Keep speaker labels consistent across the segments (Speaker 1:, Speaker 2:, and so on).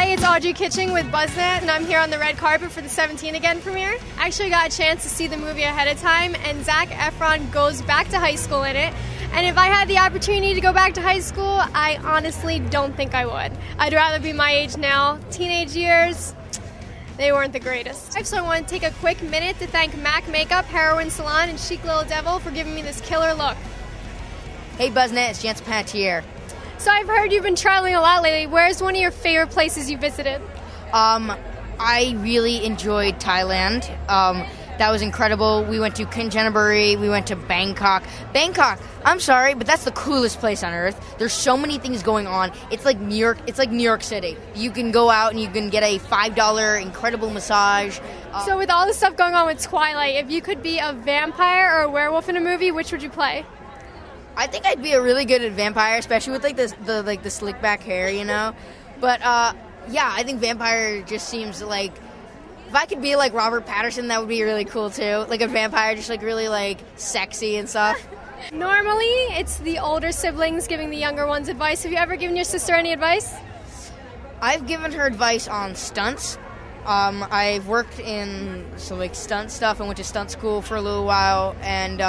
Speaker 1: Hey, it's Audrey Kitching with Buzznet, and I'm here on the red carpet for the 17 Again premiere. I actually got a chance to see the movie ahead of time, and Zac Efron goes back to high school in it. And if I had the opportunity to go back to high school, I honestly don't think I would. I'd rather be my age now. Teenage years, they weren't the greatest. So I want to take a quick minute to thank MAC Makeup, Heroin Salon, and Chic Little Devil for giving me this killer look.
Speaker 2: Hey Buzznet, it's Jansen Panettiere.
Speaker 1: So I've heard you've been traveling a lot lately. Where's one of your favorite places you visited?
Speaker 2: I really enjoyed Thailand. That was incredible. We went to Kanchanaburi, we went to Bangkok. Bangkok, I'm sorry, but that's the coolest place on earth. There's so many things going on. It's like New York City. You can go out and you can get a $5 incredible massage.
Speaker 1: So with all the stuff going on with Twilight, if you could be a vampire or a werewolf in a movie, which would you play?
Speaker 2: I think I'd be a really good vampire, especially with the slick back hair, you know. But yeah, I think vampire just seems like, if I could be like Robert Pattinson, that would be really cool too. Like a vampire, just like really like sexy and stuff.
Speaker 1: Normally, it's the older siblings giving the younger ones advice. Have you ever given your sister any advice?
Speaker 2: I've given her advice on stunts. I've worked in stunt stuff and went to stunt school for a little while, and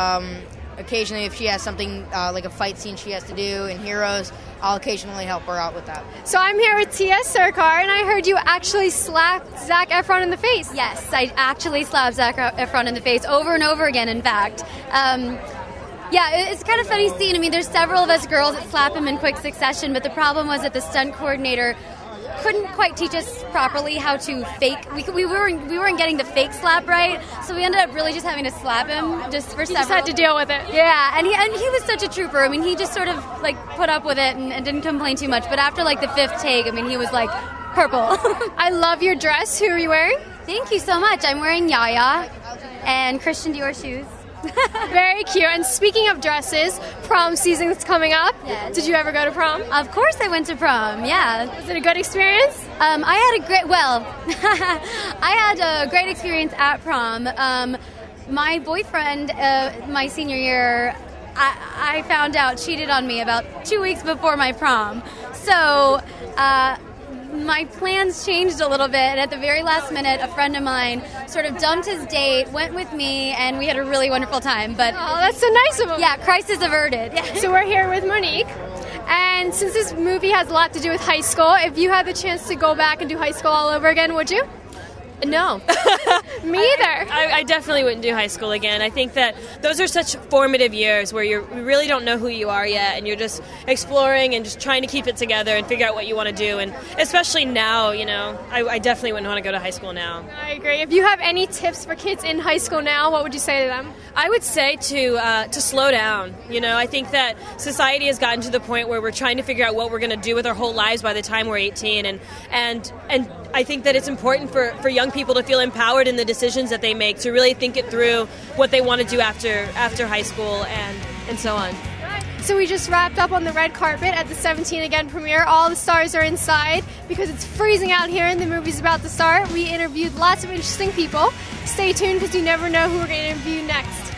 Speaker 2: occasionally, if she has something like a fight scene she has to do in Heroes, I'll occasionally help her out with that.
Speaker 1: So I'm here with Tyia, Sircar, and I heard you actually slapped Zac Efron in the face.
Speaker 3: Yes, I actually slapped Zac Efron in the face over and over again, in fact. Yeah, it's kind of funny seeing. I mean, there's several of us girls that slap him in quick succession, but the problem was that the stunt coordinator couldn't quite teach us properly how to fake. We weren't getting the fake slap right, so we ended up really just having to slap him just for several.
Speaker 1: You just had to deal with it.
Speaker 3: Yeah, and he was such a trooper. I mean, he just sort of like put up with it and didn't complain too much. But after like the fifth take, I mean, he was like purple.
Speaker 1: I love your dress. Who are you wearing?
Speaker 3: Thank you so much. I'm wearing Yaya and Christian Dior shoes.
Speaker 1: Very cute. And speaking of dresses, prom season's coming up.
Speaker 3: Yes.
Speaker 1: Did you ever go to prom?
Speaker 3: Of course I went to prom, yeah.
Speaker 1: Was it a good experience?
Speaker 3: I had a great experience at prom. My boyfriend, my senior year, I found out cheated on me about 2 weeks before my prom. So, my plans changed a little bit, and at the very last minute, a friend of mine sort of dumped his date, went with me, and we had a really wonderful time. But
Speaker 1: oh, that's so nice of him.
Speaker 3: Yeah, crisis averted.
Speaker 1: So we're here with Monique, and since this movie has a lot to do with high school, if you had the chance to go back and do high school all over again, would you?
Speaker 4: No.
Speaker 1: Me either.
Speaker 4: I definitely wouldn't do high school again. I think that those are such formative years where you really don't know who you are yet, and you're just exploring and just trying to keep it together and figure out what you want to do. And especially now, you know, I definitely wouldn't want to go to high school now.
Speaker 1: I agree. If you have any tips for kids in high school now, what would you say to them?
Speaker 4: I would say to slow down. You know, I think that society has gotten to the point where we're trying to figure out what we're going to do with our whole lives by the time we're 18, and I think that it's important for young people to feel empowered in the decisions that they make, to really think it through what they want to do after high school and so on.
Speaker 1: So we just wrapped up on the red carpet at the 17 Again premiere. All the stars are inside because it's freezing out here and the movie's about to start. We interviewed lots of interesting people. Stay tuned because you never know who we're going to interview next.